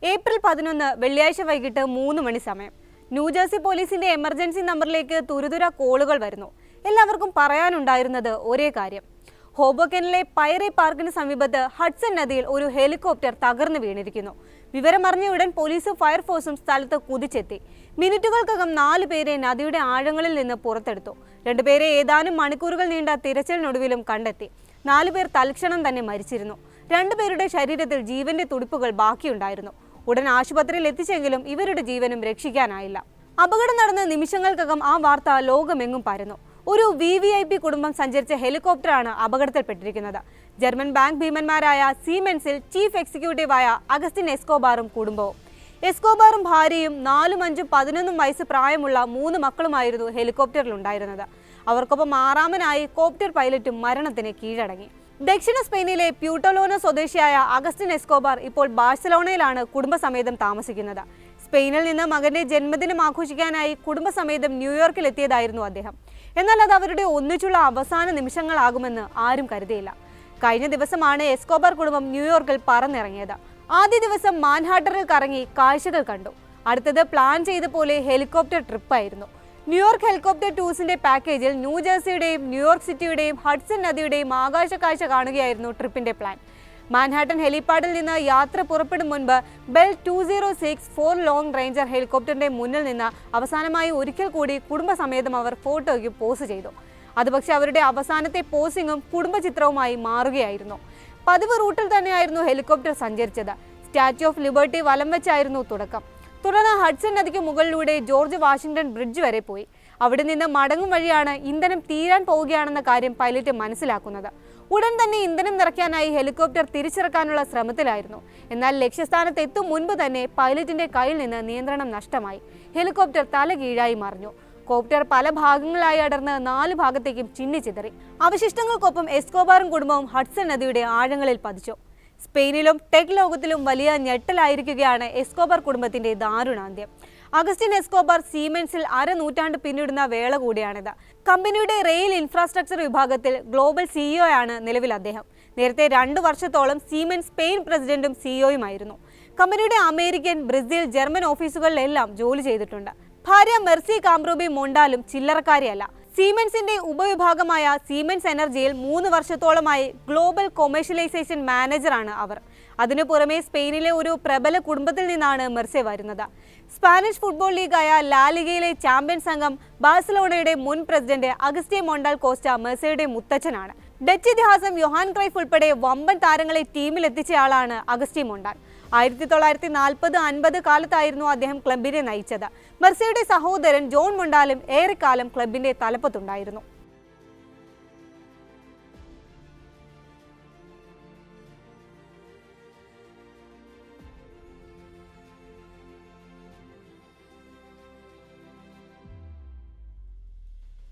April 11 വെള്ളിയാഴ്ച വൈകിട്ട് 3 മണി സമയം. ന്യൂജേഴ്സി പോലീസിന്റെ എമർജൻസി നമ്പറിലേക്ക് തുരുതുര കോളുകൾ വരുന്നു. എല്ലാവർക്കും പറയാനുണ്ടായിരുന്നത് ഒരേ കാര്യം. ഹോബോക്കനിലെ പൈറി പാർക്കിന് സമീപത്ത് ഹഡ്സൺ നദിയിൽ ഒരു ഹെലികോപ്റ്റർ തകർന്നു വീണിരിക്കുന്നു. വിവരമറിഞ്ഞ ഉടൻ പോലീസും ഫയർഫോഴ്സും സ്ഥലത്ത് കുതിച്ചെത്തി. മിനിറ്റുകൾക്കകം 4 പേരെ നദിയുടെ ആഴങ്ങളിൽ നിന്ന് പുറത്തെടുത്തു. 2 പേരെ ഏതാനും മണിക്കൂറുകൾ നീണ്ട തിരച്ചിലിനൊടുവിലും കണ്ടെത്തി. 4 പേർ തൽക്ഷണം തന്നെ മരിച്ചിരുന്നു. 2 പേരുടെ ശരീരത്തിൽ ജീവന്റെ തുടിപ്പുകൾ ബാക്കിയുണ്ടായിരുന്നു. ഉടൻ ആശുപത്രിയിൽ എത്തിച്ചെങ്കിലും ഇവരുടെ ജീവനും രക്ഷിക്കാനായില്ല. അപകടം നടന്ന നിമിഷങ്ങൾക്കകം ആ വാർത്ത ലോകമെങ്ങും പരന്നു. ഒരു VVIP കുടുംബം സഞ്ചരിച്ച ഹെലികോപ്റ്ററാണ് അപകടത്തിൽപ്പെട്ടിരിക്കുന്നത്. ജർമ്മൻ ബാങ്ക് ഭീമന്മാരായ സീമെൻസിൽ ചീഫ് എക്സിക്യൂട്ടീവായ അഗസ്റ്റിൻ എസ്കോബാറും കുടുംബവും. എസ്കോബാറും ഭാര്യയും 4, 5, 11 വയസ്സ് പ്രായമുള്ള 3 മക്കളുമായിരുന്നു ഹെലികോപ്റ്ററിലുണ്ടായിരുന്നത്. അവർക്കൊപ്പം 6-ാമനായി കോപ്റ്റർ പൈലറ്റും മരണത്തിന് കീഴടങ്ങി. ദക്ഷിണ സ്പെയിനിലെ പ്യൂട്ടലോന സ്വദേശിയായ അഗസ്റ്റിൻ എസ്കോബാർ ഇപ്പോൾ ബാഴ്സലോണയിലാണ് കുടുംബസമേതം താമസിക്കുന്നത്. സ്പെയിനിൽ നിന്ന് മകന്റെ ജന്മദിനം ആഘോഷിക്കാനായി കുടുംബസമേതം ന്യൂയോർക്കിൽ എത്തിയതായിരുന്നു അദ്ദേഹം. എന്നാൽ അത് അവരുടെ ഒന്നിച്ചുള്ള അവസാന നിമിഷങ്ങളാകുമെന്ന് ആരും കരുതിയില്ല. കഴിഞ്ഞ ദിവസമാണ് എസ്കോബാർ കുടുംബം ന്യൂയോർക്കിൽ പറന്നിറങ്ങിയത്. ആദ്യ ദിവസം മാൻഹാട്ടനിൽ കറങ്ങി കാഴ്ചകൾ കണ്ടു. അടുത്തത് പ്ലാൻ ചെയ്ത പോലെ ഹെലികോപ്റ്റർ ട്രിപ്പായിരുന്നു. ന്യൂയോർക്ക് ഹെലികോപ്റ്റർ ടൂസിന്റെ പാക്കേജിൽ ന്യൂജേഴ്സിയുടെയും ന്യൂയോർക്ക് സിറ്റിയുടെയും ഹഡ്സൺ നദിയുടെയും ആകാശ കാഴ്ച കാണുകയായിരുന്നു ട്രിപ്പിന്റെ പ്ലാൻ. മാൻഹാട്ടൻ ഹെലിപ്പാഡിൽ നിന്ന് യാത്ര പുറപ്പെടും മുൻപ് ബെൽ 206-4 ലോങ് റേഞ്ചർ ഹെലികോപ്റ്ററിന്റെ മുന്നിൽ നിന്ന് അവസാനമായി ഒരിക്കൽ കൂടി കുടുംബസമേതം അവർ ഫോട്ടോയ്ക്ക് പോസ് ചെയ്തു. അത് പക്ഷേ അവരുടെ അവസാനത്തെ പോസിംഗും കുടുംബചിത്രവുമായി മാറുകയായിരുന്നു. പതിവ് റൂട്ടിൽ തന്നെയായിരുന്നു ഹെലികോപ്റ്റർ സഞ്ചരിച്ചത്. സ്റ്റാച്യു ഓഫ് ലിബർട്ടി വലം വെച്ചായിരുന്നു തുടക്കം. തുടർന്ന് ഹഡ്സൺ നദിക്ക് മുകളിലൂടെ ജോർജ് വാഷിംഗ്ടൺ ബ്രിഡ്ജ് വരെ പോയി. അവിടെ നിന്ന് മടങ്ങും വഴിയാണ് ഇന്ധനം തീരാൻ പോവുകയാണെന്ന കാര്യം പൈലറ്റ് മനസ്സിലാക്കുന്നത്. ഉടൻ തന്നെ ഇന്ധനം നിറയ്ക്കാനായി ഹെലികോപ്റ്റർ തിരിച്ചിറക്കാനുള്ള ശ്രമത്തിലായിരുന്നു. എന്നാൽ ലക്ഷ്യസ്ഥാനത്ത് എത്തും മുൻപ് തന്നെ പൈലറ്റിന്റെ കയ്യിൽ നിന്ന് നിയന്ത്രണം നഷ്ടമായി. ഹെലികോപ്റ്റർ തല കീഴായി മറിഞ്ഞു. കോപ്റ്റർ പല ഭാഗങ്ങളായി അടർന്ന് 4 ഭാഗത്തേക്കും ചിന്നിച്ചിതറി. അവശിഷ്ടങ്ങൾക്കൊപ്പം എസ്കോബാറും കുടുംബവും ഹഡ്സൺ നദിയുടെ ആഴങ്ങളിൽ പതിച്ചു. സ്പെയിനിലും ടെക് ലോകത്തിലും വലിയ ഞെട്ടലായിരിക്കുകയാണ് എസ്കോബാർ കുടുംബത്തിന്റെ ദാരുണാന്ത്യം. അഗസ്റ്റിൻ എസ്കോബാർ സീമെൻസിൽ 1/2 നൂറ്റാണ്ട് പിന്നിടുന്ന വേള കൂടിയാണിത്. കമ്പനിയുടെ റെയിൽ ഇൻഫ്രാസ്ട്രക്ചർ വിഭാഗത്തിൽ ഗ്ലോബൽ CEO ആണ് നിലവിൽ അദ്ദേഹം. നേരത്തെ 2 വർഷത്തോളം സീമെൻസ് സ്പെയിൻ പ്രസിഡന്റും CEOയുമായിരുന്നു. കമ്പനിയുടെ അമേരിക്കൻ, ബ്രസീൽ, ജർമ്മൻ ഓഫീസുകളിലെല്ലാം ജോലി ചെയ്തിട്ടുണ്ട്. ഭാര്യ മെർസി കാംബ്രൂബി മൊണ്ടാലും ചില്ലറക്കാരിയല്ല. സീമെൻസിന്റെ ഉപവിഭാഗമായ സീമെൻസ് എനർജിയിൽ 3 വർഷത്തോളമായി ഗ്ലോബൽ കൊമേഴ്ഷ്യലൈസേഷൻ മാനേജറാണ് അവർ. അതിനു പുറമെ സ്പെയിനിലെ ഒരു പ്രബല കുടുംബത്തിൽ നിന്നാണ് മെർസെ വരുന്നത്. സ്പാനിഷ് ഫുട്ബോൾ ലീഗായ ലാ ലിഗയിലെ ചാമ്പ്യൻ സംഘം ബാഴ്സലോണയുടെ മുൻ പ്രസിഡന്റ് അഗസ്റ്റ്യൻ മൊണ്ടാൽ കോസ്റ്റ മെർസയുടെ മുത്തച്ഛനാണ്. ഡച്ച് ഇതിഹാസം യോഹാൻ ക്രൈഫ് ഉൾപ്പെടെ വമ്പൻ താരങ്ങളെ ടീമിലെത്തിച്ചയാളാണ് അഗസ്റ്റ്യൻ മൊണ്ടാൽ. 1940-50 കാലത്തായിരുന്നു അദ്ദേഹം ക്ലബിനെ നയിച്ചത്. മെർസയുടെ സഹോദരൻ ജോൺ മൊണ്ടാലും ഏറെക്കാലം ക്ലബിന്റെ തലപ്പത്തുണ്ടായിരുന്നു.